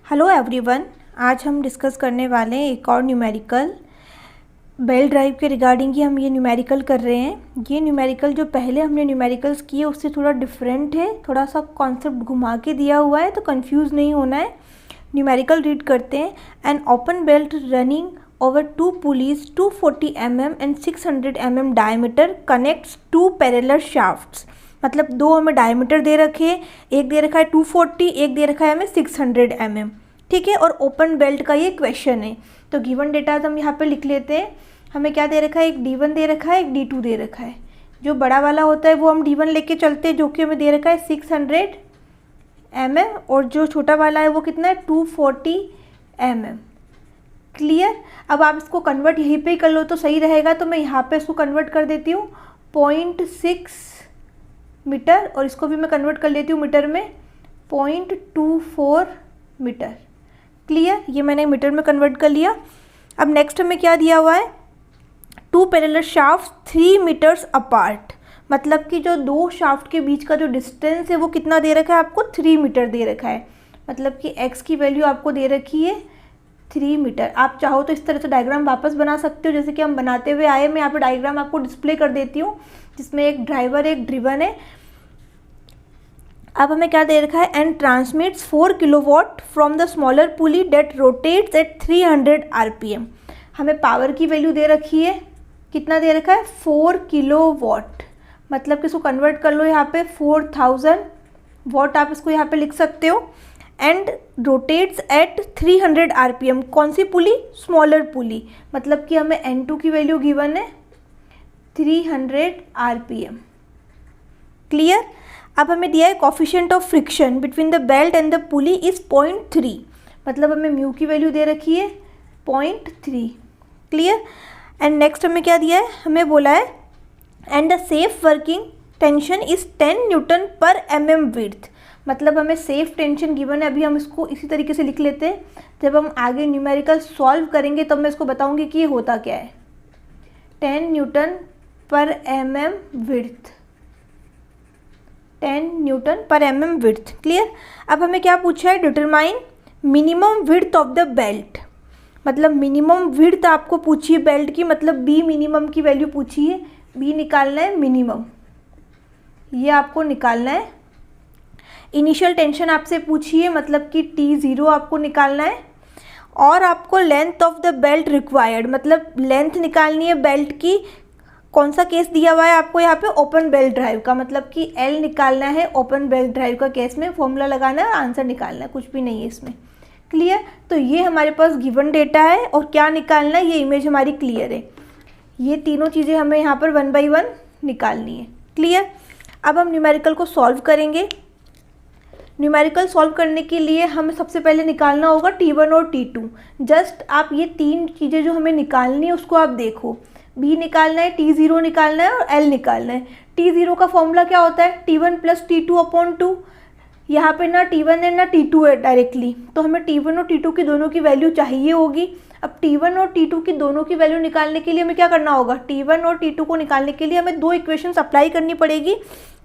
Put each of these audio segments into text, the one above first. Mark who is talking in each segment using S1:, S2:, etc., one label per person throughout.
S1: Hello everyone, आज हम discuss करने वाले हैं एक और न्यूमेरिकल बेल ड्राइव के रिगार्डिंग ही हम ये न्यूमेरिकल कर रहे हैं। ये न्यूमेरिकल जो पहले हमने न्यूमेरिकल्स किए उससे थोड़ा डिफरेंट है, थोड़ा सा कॉन्सेप्ट घुमा के दिया हुआ है, तो कंफ्यूज नहीं होना है। न्यूमेरिकल रीड करते हैं। An open belt running over two pulleys 240 mm and 600 mm diameter connects two parallel shafts। मतलब दो हमें डायमीटर दे रखे हैं, एक दे रखा है 240, एक दे रखा है हमें 600 mm। ठीक है, और ओपन बेल्ट का ये क्वेश्चन है। तो गिवन डेटा हम यहाँ पे लिख लेते हैं। हमें क्या दे रखा है, एक D1 दे रखा है, एक D2 दे रखा है। जो बड़ा वाला होता है वो हम D1 लेके चलते हैं, जो कि हमें दे रखा है 600 mm, और जो छोटा वाला है वो कितना है 240 mm। क्लियर। अब आप इसको कन्वर्ट यहीं पे ही कर लो तो सही रहेगा, तो मैं यहाँ पे इसको कन्वर्ट कर देती हूँ 0.6 मीटर, और इसको भी मैं कन्वर्ट कर लेती हूँ मीटर में 0.24 मीटर। क्लियर, ये मैंने मीटर में कन्वर्ट कर लिया। अब नेक्स्ट हमें क्या दिया हुआ है, two parallel shaft 3 metres apart. मतलब कि जो दो शाफ्ट के बीच का जो डिस्टेंस है वो कितना दे रखा है आपको, 3 मीटर दे रखा है। मतलब कि x की वैल्यू आपको दे रखी है 3 मीटर। आप चाहो तो इस तरह से डायग्राम वापस बना सकते हो जैसे कि हम बनाते हुए आए। मैं यहाँ पे डायग्राम आपको डिस्प्ले कर देती हूँ जिसमें एक ड्राइवर एक ड्रिवन है। अब हमें क्या दे रखा है, and transmits 4 kilowatt from the smaller pulley that rotates at 300 RPM। हमें पावर की वैल्यू दे रखी है, कितना दे रखा है 4 किलोवाट। मतलब कि इसको कन्वर्ट कर लो यहाँ पे 4000 वाट, आप इसको यहाँ पे लिख सकते हो। And rotates at 300 RPM। कौन सी पुली, स्मॉलर पुली। मतलब कि हमें N2 की वैल्यू गिवन है 300 RPM। क्लियर। अब हमें दिया है coefficient of friction between the belt and the pulley is 0.3। मतलब हमें म्यू की वैल्यू दे रखी है 0.3। क्लियर। एंड नेक्स्ट हमें क्या दिया है, हमें बोला है and the safe working tension is 10 Newton पर mm विड्थ। मतलब हमें सेफ टेंशन गिवन है। अभी हम इसको इसी तरीके से लिख लेते हैं, जब हम आगे न्यूमेरिकल सॉल्व करेंगे तब मैं इसको बताऊंगी कि ये होता क्या है। 10 न्यूटन पर mm विड्थ, 10 न्यूटन पर mm विड्थ। क्लियर। अब हमें क्या पूछा है, determine minimum width of the belt. मतलब मिनिमम विड्थ आपको पूछी है बेल्ट की, मतलब बी मिनिमम की वैल्यू पूछी है। बी निकालना है मिनिमम, ये आपको निकालना है। इनिशियल टेंशन आपसे पूछी है, मतलब कि T0 आपको निकालना है। और आपको length of the belt required, मतलब लेंथ निकालनी है बेल्ट की। कौन सा केस दिया हुआ है आपको यहाँ पे, ओपन बेल्ट ड्राइव का। मतलब कि L निकालना है ओपन बेल्ट ड्राइव का केस में, फॉर्मूला लगाना है और आंसर निकालना है, कुछ भी नहीं है इसमें। क्लियर। तो ये हमारे पास गिवन डेटा है और क्या निकालना है, ये इमेज हमारी क्लियर है। ये तीनों चीज़ें हमें यहाँ पर 1 बाई 1 निकालनी है। क्लियर। अब हम न्यूमेरिकल को सॉल्व करेंगे। न्यूमेरिकल सॉल्व करने के लिए हमें सबसे पहले निकालना होगा T1 और T2। जस्ट आप ये तीन चीज़ें जो हमें निकालनी है उसको आप देखो। B निकालना है, T0 निकालना है और L निकालना है। T0 का फॉर्मूला क्या होता है, T1 प्लस T2 अपॉन 2। यहाँ पे ना T1 है ना T2 है डायरेक्टली, तो हमें T1 और T2 की दोनों की वैल्यू चाहिए होगी। अब T1 और T2 की दोनों की वैल्यू निकालने के लिए हमें क्या करना होगा, T1 और T2 को निकालने के लिए हमें दो इक्वेशंस अप्लाई करनी पड़ेगी,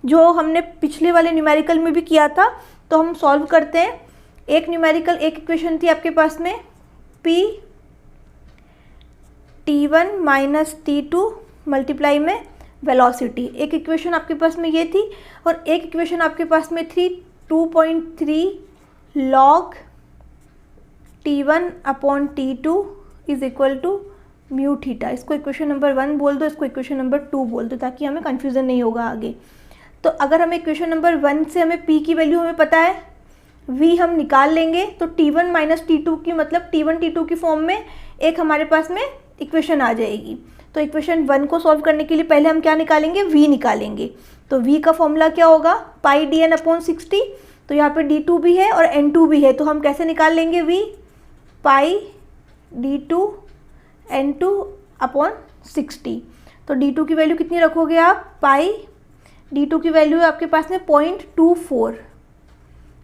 S1: जो हमने पिछले वाले न्यूमेरिकल में भी किया था। तो हम सॉल्व करते हैं। एक न्यूमेरिकल, एक इक्वेशन थी आपके पास में P T1 minus T2 multiply में वेलोसिटी। एक इक्वेशन आपके पास में ये थी, और एक इक्वेशन आपके पास में थी 2.3 log T1 upon T2 is equal to mu theta. इसको इक्वेशन नंबर 1 बोल दो, इसको इक्वेशन नंबर 2 बोल दो, ताकि हमें कन्फ्यूज़न नहीं होगा आगे। तो अगर हमें इक्वेशन नंबर 1 से हमें P की वैल्यू हमें पता है, V हम निकाल लेंगे, तो T1 माइनस T2 की मतलब T1 T2 की फॉर्म में एक हमारे पास में इक्वेशन आ जाएगी। तो इक्वेशन 1 को सॉल्व करने के लिए पहले हम क्या निकालेंगे, V निकालेंगे। तो V का फॉर्मूला क्या होगा, पाई dn अपॉन 60। तो यहाँ पे D2 भी है और N2 भी है, तो हम कैसे निकाल लेंगे V, पाई D2 N2 अपॉन 60। तो D2 की वैल्यू कितनी रखोगे आप, पाई D2 की वैल्यू आपके पास में 0.24,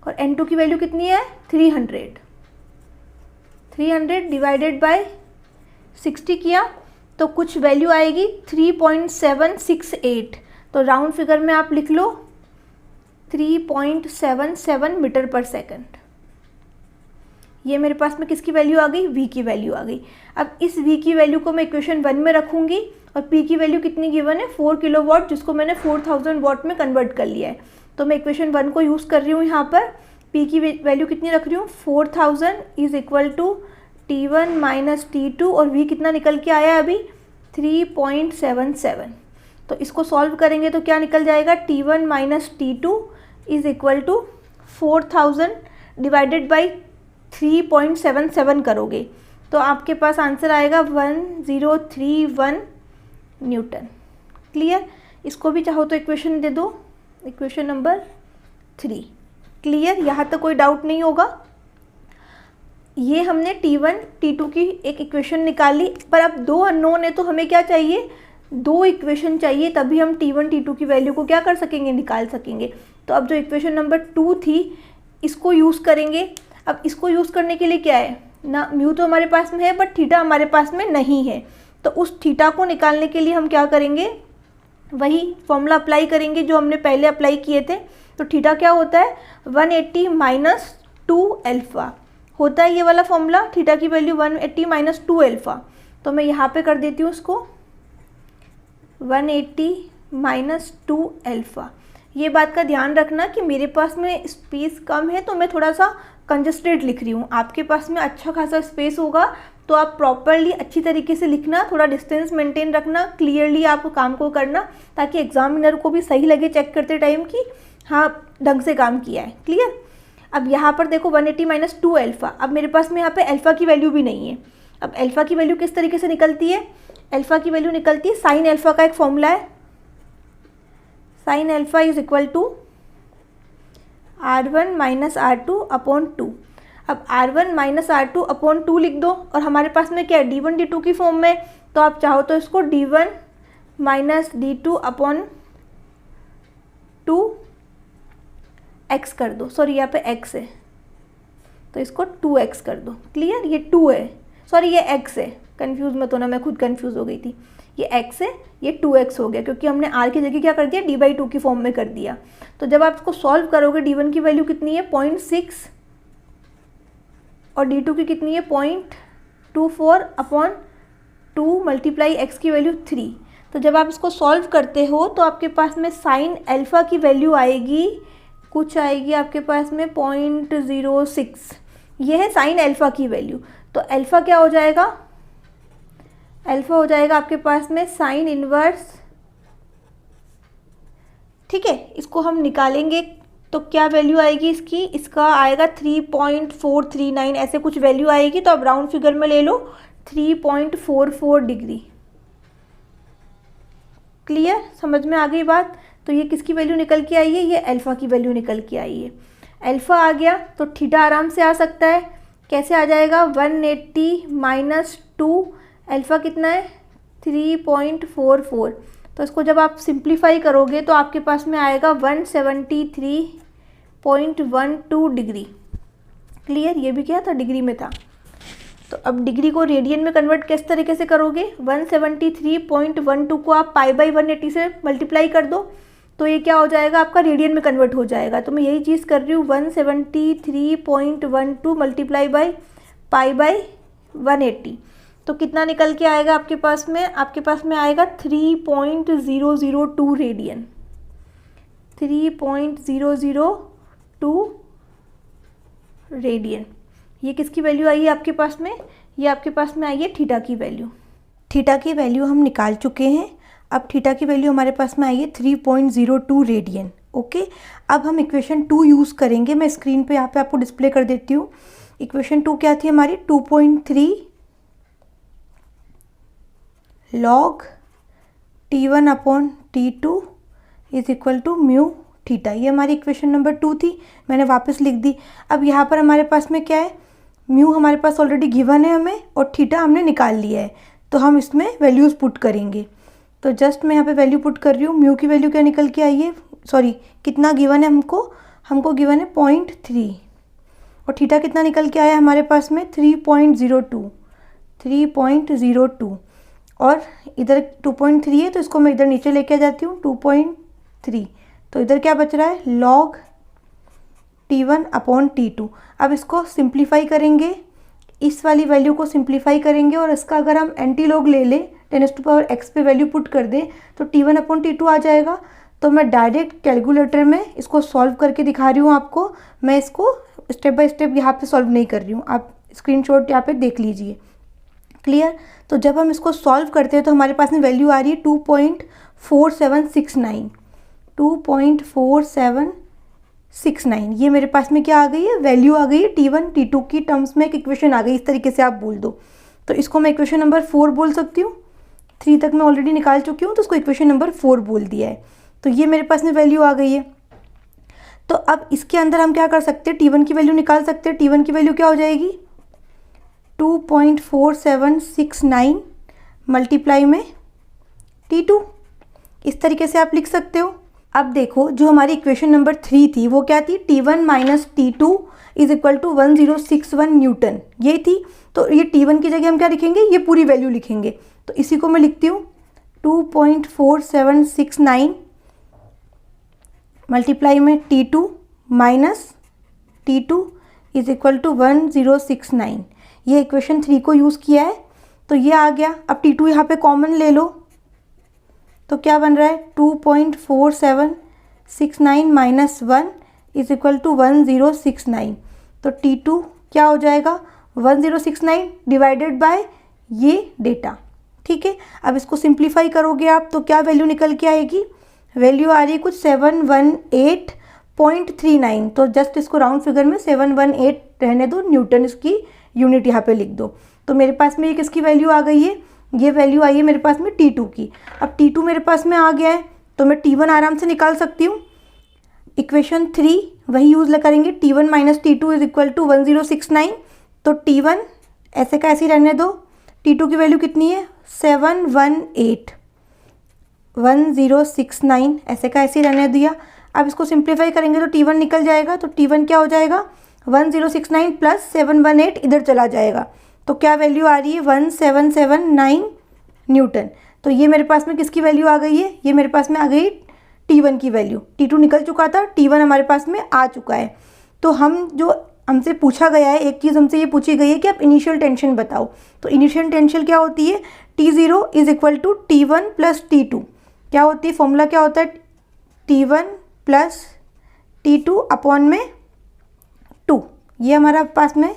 S1: और N2 की वैल्यू कितनी है 300 डिवाइडेड बाय 60 किया तो कुछ वैल्यू आएगी 3.768। तो राउंड फिगर में आप लिख लो 3.77 मीटर पर सेकंड। ये मेरे पास में किसकी वैल्यू आ गई, v की वैल्यू आ गई। अब इस v की वैल्यू को मैं इक्वेशन 1 में रखूँगी और p की वैल्यू कितनी गिवन है, 4 किलोवाट, जिसको मैंने 4000 वाट में कन्वर्ट कर लिया है। तो मैं इक्वेशन 1 को यूज़ कर रही हूँ यहाँ पर। p की वैल्यू कितनी रख रही हूँ, 4000 is equal to T1 minus T2 और v कितना निकल के आया अभी, 3.77। तो इसको सॉल्व करेंगे तो क्या निकल जाएगा, T1 minus T2 is equal to 4000 divided by 3.77 करोगे तो आपके पास आंसर आएगा 1031 न्यूटन। क्लियर। इसको भी चाहो तो इक्वेशन दे दो, इक्वेशन नंबर 3। क्लियर, यहाँ तक कोई डाउट नहीं होगा। ये हमने T1 T2 की एक इक्वेशन निकाली, पर अब 2 अननोन है तो हमें क्या चाहिए, 2 इक्वेशन चाहिए, तभी हम T1 T2 की वैल्यू को क्या कर सकेंगे, निकाल सकेंगे। तो अब जो इक्वेशन नंबर 2 थी इसको यूज़ करेंगे। अब इसको यूज़ करने के लिए क्या है ना, म्यू तो हमारे पास में है बट थीटा हमारे पास में नहीं है। तो उस थीटा को निकालने के लिए हम क्या करेंगे, वही फॉर्मूला अप्लाई करेंगे जो हमने पहले अप्लाई किए थे। तो थीटा क्या होता है, 180 माइनस 2 अल्फ़ा होता है ये वाला फॉर्मूला। थीटा की वैल्यू 180 माइनस 2 अल्फ़ा। तो मैं यहाँ पे कर देती हूँ उसको 180 माइनस 2 अल्फ़ा। ये बात का ध्यान रखना कि मेरे पास में स्पेस कम है तो मैं थोड़ा सा कंजस्टेड लिख रही हूँ। आपके पास में अच्छा खासा स्पेस होगा तो आप प्रॉपरली अच्छी तरीके से लिखना, थोड़ा डिस्टेंस मेंटेन रखना, क्लियरली आप काम को करना, ताकि एग्जामिनर को भी सही लगे चेक करते टाइम कि हाँ ढंग से काम किया है। क्लियर। अब यहाँ पर देखो 180 माइनस 2 अल्फ़ा। अब मेरे पास में यहाँ पे अल्फ़ा की वैल्यू भी नहीं है। अब अल्फ़ा की वैल्यू किस तरीके से निकलती है, अल्फ़ा की वैल्यू निकलती है, साइन अल्फ़ा का एक फॉर्मूला है, sine alpha is equal to R1 minus R2 upon 2। अब R1 माइनस R2 अपॉन 2 लिख दो और हमारे पास में क्या है, D1 D2 की फॉर्म में। तो आप चाहो तो इसको D1 minus D2 upon 2x कर दो। सॉरी यहाँ पे x है तो इसको 2x कर दो। क्लियर, ये 2 है, सॉरी ये x है, कंफ्यूज मत होना, मैं खुद कंफ्यूज हो गई थी। ये x है, ये 2x हो गया क्योंकि हमने r की जगह क्या कर दिया, d/2 की फॉर्म में कर दिया। तो जब आप इसको सॉल्व करोगे d1 की वैल्यू कितनी है 0.6 और d2 की कितनी है 0.24 अपॉन 2 मल्टीप्लाई x की वैल्यू 3। तो जब आप इसको सॉल्व करते हो तो आपके पास में साइन अल्फ़ा की वैल्यू आएगी, कुछ आएगी आपके पास में 0.06। ये है साइन अल्फ़ा की वैल्यू। तो अल्फ़ा क्या हो जाएगा, अल्फ़ा हो जाएगा आपके पास में साइन इनवर्स। ठीक है, इसको हम निकालेंगे तो क्या वैल्यू आएगी इसकी, इसका आएगा 3.439 ऐसे कुछ वैल्यू आएगी। तो आप राउंड फिगर में ले लो 3.44 डिग्री। क्लियर, समझ में आ गई बात। तो ये किसकी वैल्यू निकल के आई है, ये अल्फ़ा की वैल्यू निकल के आई है। अल्फ़ा आ गया तो थीटा आराम से आ सकता है। कैसे आ जाएगा, 180 माइनस 2 अल्फ़ा कितना है 3.44। तो इसको जब आप सिंप्लीफाई करोगे तो आपके पास में आएगा 173.12 डिग्री। क्लियर, ये भी क्या था, डिग्री में था। तो अब डिग्री को रेडियन में कन्वर्ट किस तरीके से करोगे, 173.12 को आप π/180 से मल्टीप्लाई कर दो तो ये क्या हो जाएगा, आपका रेडियन में कन्वर्ट हो जाएगा। तो मैं यही चीज़ कर रही हूँ, 173.12 मल्टीप्लाई बाई π/180। तो कितना निकल के आएगा आपके पास में, आपके पास में आएगा 3.002 रेडियन, 3.002 रेडियन। ये किसकी वैल्यू आई है आपके पास में, ये आपके पास में आई है थीटा की वैल्यू। थीटा की वैल्यू हम निकाल चुके हैं। अब थीटा की वैल्यू हमारे पास में आई है 3.02 रेडियन। ओके, अब हम इक्वेशन 2 यूज़ करेंगे। मैं स्क्रीन पे यहाँ पे आपको डिस्प्ले कर देती हूँ। इक्वेशन 2 क्या थी हमारी, 2.3 log T1 upon T2 is equal to mu theta. ये हमारी इक्वेशन नंबर 2 थी, मैंने वापस लिख दी। अब यहाँ पर हमारे पास में क्या है, म्यू हमारे पास ऑलरेडी गिवन है हमें और थीटा हमने निकाल लिया है। तो हम इसमें वैल्यूज़ पुट करेंगे। तो जस्ट मैं यहाँ पे वैल्यू पुट कर रही हूँ। म्यू की वैल्यू क्या निकल के आई है, सॉरी कितना गिवन है हमको गिवन है 0.3 और थीटा कितना निकल के आया हमारे पास में 3.02 और इधर 2.3 है तो इसको मैं इधर नीचे लेके आ जाती हूँ 2.3। तो इधर क्या बच रहा है, log T1 अपॉन T2। अब इसको सिंप्लीफाई करेंगे, इस वाली वैल्यू को सिंप्लीफाई करेंगे और इसका अगर हम एंटी लॉग ले लें 10⁻x पे वैल्यू पुट कर दें तो T1 अपॉन T2 आ जाएगा। तो मैं डायरेक्ट कैलकुलेटर में इसको सॉल्व करके दिखा रही हूँ आपको, मैं इसको स्टेप बाय स्टेप यहाँ पे सॉल्व नहीं कर रही हूँ, आप स्क्रीनशॉट यहाँ पे देख लीजिए। क्लियर। तो जब हम इसको सॉल्व करते हैं तो हमारे पास में वैल्यू आ रही है 2.4769, 2.4769। ये मेरे पास में क्या आ गई है, वैल्यू आ गई है T1 T2 की टर्म्स में एक इक्वेशन आ गई, इस तरीके से आप बोल दो। तो इसको मैं इक्वेशन नंबर 4 बोल सकती हूँ, 3 तक मैं ऑलरेडी निकाल चुकी हूँ तो उसको इक्वेशन नंबर 4 बोल दिया है। तो ये मेरे पास में वैल्यू आ गई है। तो अब इसके अंदर हम क्या कर सकते हैं, T1 की वैल्यू निकाल सकते हैं। T1 की वैल्यू क्या हो जाएगी, 2.4769 मल्टीप्लाई में T2, इस तरीके से आप लिख सकते हो। अब देखो जो हमारी इक्वेशन नंबर 3 थी वो क्या थी, T1 minus T2 is equal to 1061 newton, ये थी। तो ये T1 की जगह हम क्या लिखेंगे, ये पूरी वैल्यू लिखेंगे। तो इसी को मैं लिखती हूँ 2.4769 मल्टीप्लाई में T2 minus T2 is equal to 1069। ये इक्वेशन 3 को यूज़ किया है तो ये आ गया। अब T2 यहाँ पे कॉमन ले लो तो क्या बन रहा है, 2.4769 माइनस 1 इज इक्वल टू 1069। तो T2 क्या हो जाएगा, 1069 डिवाइडेड बाय ये डेटा। ठीक है। अब इसको सिंप्लीफाई करोगे आप तो क्या वैल्यू निकल के आएगी, वैल्यू आ रही है कुछ 718.39। तो जस्ट इसको राउंड फिगर में 718 रहने दो, न्यूटन इसकी यूनिट यहाँ पे लिख दो। तो मेरे पास में ये किसकी वैल्यू आ गई है, ये वैल्यू आई है मेरे पास में T2 की। अब T2 मेरे पास में आ गया है तो मैं T1 आराम से निकाल सकती हूँ। इक्वेशन 3 वही यूज़ करेंगे, T1 minus T2 is equal to 1069। तो T1 ऐसे का ऐसे ही रहने दो, T2 की वैल्यू कितनी है 718.1069, ऐसे का ऐसे ही रहने दिया। अब इसको सिंप्लीफाई करेंगे तो T1 निकल जाएगा। तो T1 क्या हो जाएगा, 1069 प्लस 718 इधर चला जाएगा तो क्या वैल्यू आ रही है 1779 न्यूटन। तो ये मेरे पास में किसकी वैल्यू आ गई है, ये मेरे पास में आ गई T1 की वैल्यू। T2 निकल चुका था, T1 हमारे पास में आ चुका है। तो हमसे पूछा गया है, एक चीज़ हमसे ये पूछी गई है कि आप इनिशियल टेंशन बताओ। तो इनिशियल टेंशन क्या होती है, T0 is equal to T1 plus T2। क्या होती है, फॉर्मूला क्या होता है, T1 प्लस T2 अपॉन में 2, ये हमारा पास में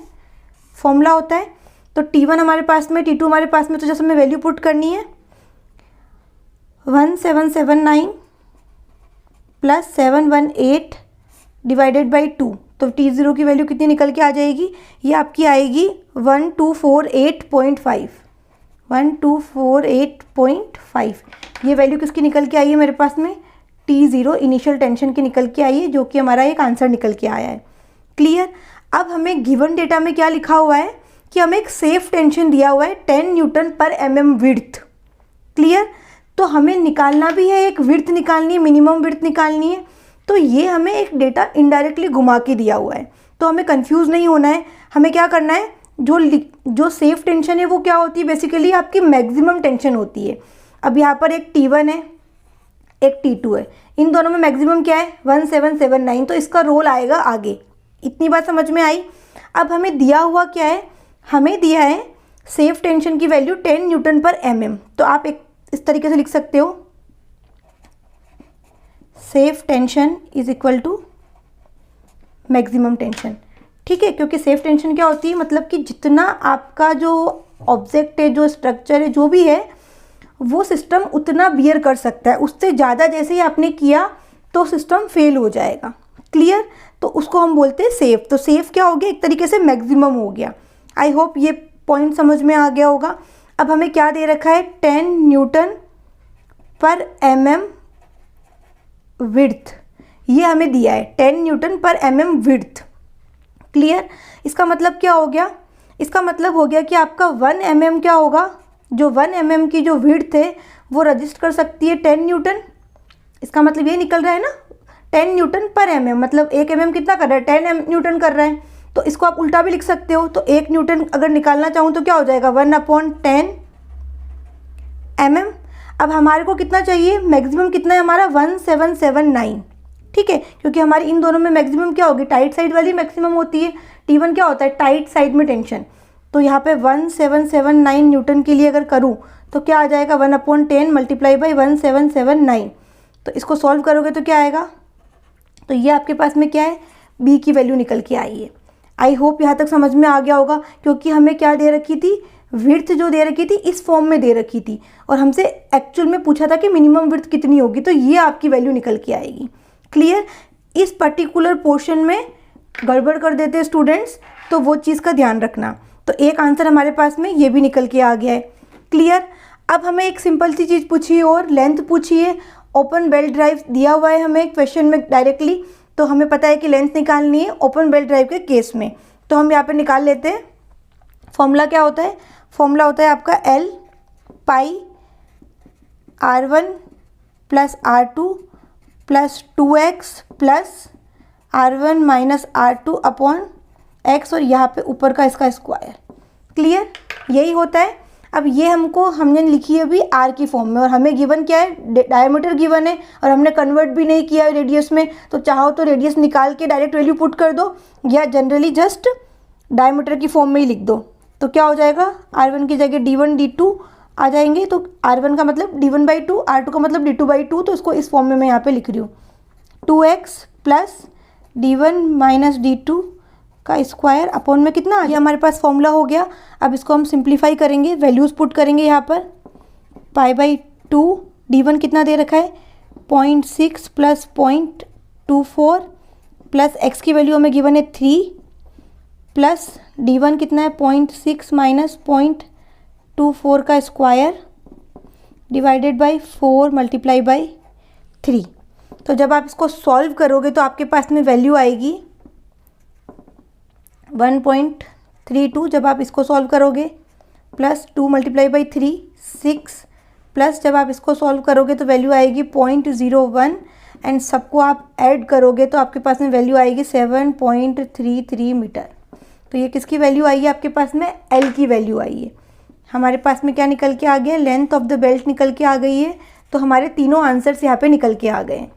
S1: फॉर्मूला होता है। तो T1 हमारे पास में, T2 हमारे पास में, तो जैसे हमें वैल्यू पुट करनी है 1779 प्लस 718 डिवाइडेड बाई 2। तो T0 की वैल्यू कितनी निकल के आ जाएगी, ये आपकी आएगी 1248.5, 1248.5। ये वैल्यू किसकी निकल के आई है मेरे पास में, T0 इनिशियल टेंशन की निकल के आई है, जो कि हमारा एक आंसर निकल के आया है। क्लियर। अब हमें गिवन डेटा में क्या लिखा हुआ है कि हमें एक सेफ टेंशन दिया हुआ है 10 न्यूटन पर mm विड्थ। क्लियर। तो हमें निकालना भी है, एक विड्थ निकालनी है, मिनिमम विड्थ निकालनी है। तो ये हमें एक डेटा इनडायरेक्टली घुमा के दिया हुआ है, तो हमें कंफ्यूज नहीं होना है। हमें क्या करना है, जो सेफ टेंशन है वो क्या होती है, बेसिकली आपकी मैक्सिमम टेंशन होती है। अब यहाँ पर एक T1 है, एक T2 है, इन दोनों में मैक्सिमम क्या है 1779, तो इसका रोल आएगा आगे। इतनी बात समझ में आई। अब हमें दिया हुआ क्या है, हमें दिया है सेफ टेंशन की वैल्यू 10 न्यूटन पर mm। तो आप एक इस तरीके से लिख सकते हो, safe tension is equal to maximum tension. ठीक है, क्योंकि सेफ टेंशन क्या होती है, मतलब कि जितना आपका जो ऑब्जेक्ट है, जो स्ट्रक्चर है, जो भी है, वो सिस्टम उतना बियर कर सकता है। उससे ज़्यादा जैसे ही आपने किया तो सिस्टम फेल हो जाएगा। क्लियर। तो उसको हम बोलते हैं सेफ। तो सेफ क्या हो गया, एक तरीके से मैक्सिमम हो गया। आई होप ये पॉइंट समझ में आ गया होगा। अब हमें क्या दे रखा है, 10 न्यूटन पर mm विड्थ, ये हमें दिया है 10 न्यूटन पर mm विड्थ। क्लियर। इसका मतलब क्या हो गया, इसका मतलब हो गया कि आपका 1 mm क्या होगा, जो 1 mm की जो विड्थ है वो रजिस्टर कर सकती है 10 न्यूटन। इसका मतलब ये निकल रहा है ना, 10 न्यूटन पर mm, मतलब 1 mm कितना कर रहा है, 10 न्यूटन कर रहा है। तो इसको आप उल्टा भी लिख सकते हो। तो 1 न्यूटन अगर निकालना चाहूँ तो क्या हो जाएगा, 1/10 mm। अब हमारे को कितना चाहिए, मैक्सिमम कितना है हमारा 1779। ठीक है, क्योंकि हमारी इन दोनों में मैक्सिमम क्या होगी, टाइट साइड वाली मैक्सिमम होती है। T1 क्या होता है, टाइट साइड में टेंशन। तो यहाँ पे 1779 न्यूटन के लिए अगर करूँ तो क्या आ जाएगा, 1/10 मल्टीप्लाई बाई 1779। तो इसको सॉल्व करोगे तो क्या आएगा, तो ये आपके पास में क्या है, बी की वैल्यू निकल के आई है। आई होप यहाँ तक समझ में आ गया होगा, क्योंकि हमें क्या दे रखी थी, विड्थ जो दे रखी थी इस फॉर्म में दे रखी थी, और हमसे एक्चुअल में पूछा था कि मिनिमम विड्थ कितनी होगी, तो ये आपकी वैल्यू निकल के आएगी। क्लियर। इस पर्टिकुलर पोर्शन में गड़बड़ कर देते हैं स्टूडेंट्स, तो वो चीज़ का ध्यान रखना। तो एक आंसर हमारे पास में ये भी निकल के आ गया है। क्लियर। अब हमें एक सिंपल सी चीज़ पूछी है और लेंथ पूछी है, ओपन बेल्ट ड्राइव दिया हुआ है हमें क्वेश्चन में डायरेक्टली, तो हमें पता है कि लेंथ निकालनी है ओपन बेल्ट ड्राइव के केस में। तो हम यहाँ पे निकाल लेते हैं। फॉर्मूला क्या होता है, फॉर्मूला होता है आपका L पाई R1 plus R2 plus 2x plus R1 minus R2 upon x, और यहाँ पे ऊपर का इसका स्क्वायर। क्लियर, यही होता है। अब ये हमने लिखी है अभी R की फॉर्म में, और हमें गिवन क्या है, डायमीटर गिवन है, और हमने कन्वर्ट भी नहीं किया है रेडियस में। तो चाहो तो रेडियस निकाल के डायरेक्ट वैल्यू पुट कर दो, या जनरली जस्ट डायमीटर की फॉर्म में ही लिख दो। तो क्या हो जाएगा, R1 की जगह D1 D2 आ जाएंगे। तो R1 का मतलब D1/2, R2 का मतलब D2/2। तो इसको इस फॉर्म में मैं यहाँ पे लिख रही हूँ, 2x plus D1 minus D2 का स्क्वायर अपॉन में कितना, ये हमारे पास फॉर्मूला हो गया। अब इसको हम सिंप्लीफाई करेंगे, वैल्यूज़ पुट करेंगे यहाँ पर। π/2, D1 कितना दे रखा है, 0.6 प्लस 0.24 प्लस x की वैल्यू हमें गिवन है 3 प्लस D1 कितना है, 0.6 माइनस 0.24 का square divided by 4 multiply by 3। तो जब आप इसको सॉल्व करोगे तो आपके पास में वैल्यू आएगी 1.32। जब आप इसको सॉल्व करोगे प्लस 2 मल्टीप्लाई बाई 3 6 प्लस जब आप इसको सॉल्व करोगे तो वैल्यू आएगी 0.01, एंड सबको आप ऐड करोगे तो आपके पास में वैल्यू आएगी 7.33 मीटर। तो ये किसकी वैल्यू आई है आपके पास में, L की वैल्यू आई है। हमारे पास में क्या निकल के आ गया, लेंथ ऑफ द बेल्ट निकल के आ गई है। तो हमारे तीनों आंसर्स यहाँ पे निकल के आ गए।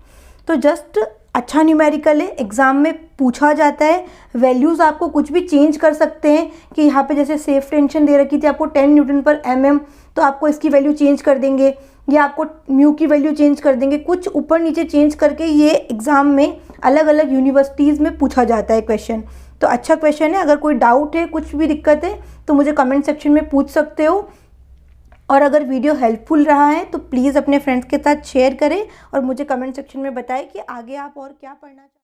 S1: तो जस्ट अच्छा न्यूमेरिकल है, एग्ज़ाम में पूछा जाता है। वैल्यूज़ आपको कुछ भी चेंज कर सकते हैं, कि यहाँ पे जैसे सेफ टेंशन दे रखी थी आपको 10 न्यूटन पर mm, तो आपको इसकी वैल्यू चेंज कर देंगे, या आपको म्यू की वैल्यू चेंज कर देंगे। कुछ ऊपर नीचे चेंज करके ये एग्ज़ाम में अलग अलग यूनिवर्सिटीज़ में पूछा जाता है क्वेश्चन। तो अच्छा क्वेश्चन है। अगर कोई डाउट है, कुछ भी दिक्कत है, तो मुझे कमेंट सेक्शन में पूछ सकते हो। और अगर वीडियो हेल्पफुल रहा है तो प्लीज़ अपने फ्रेंड्स के साथ शेयर करें, और मुझे कमेंट सेक्शन में बताएं कि आगे आप और क्या पढ़ना चाहते हैं।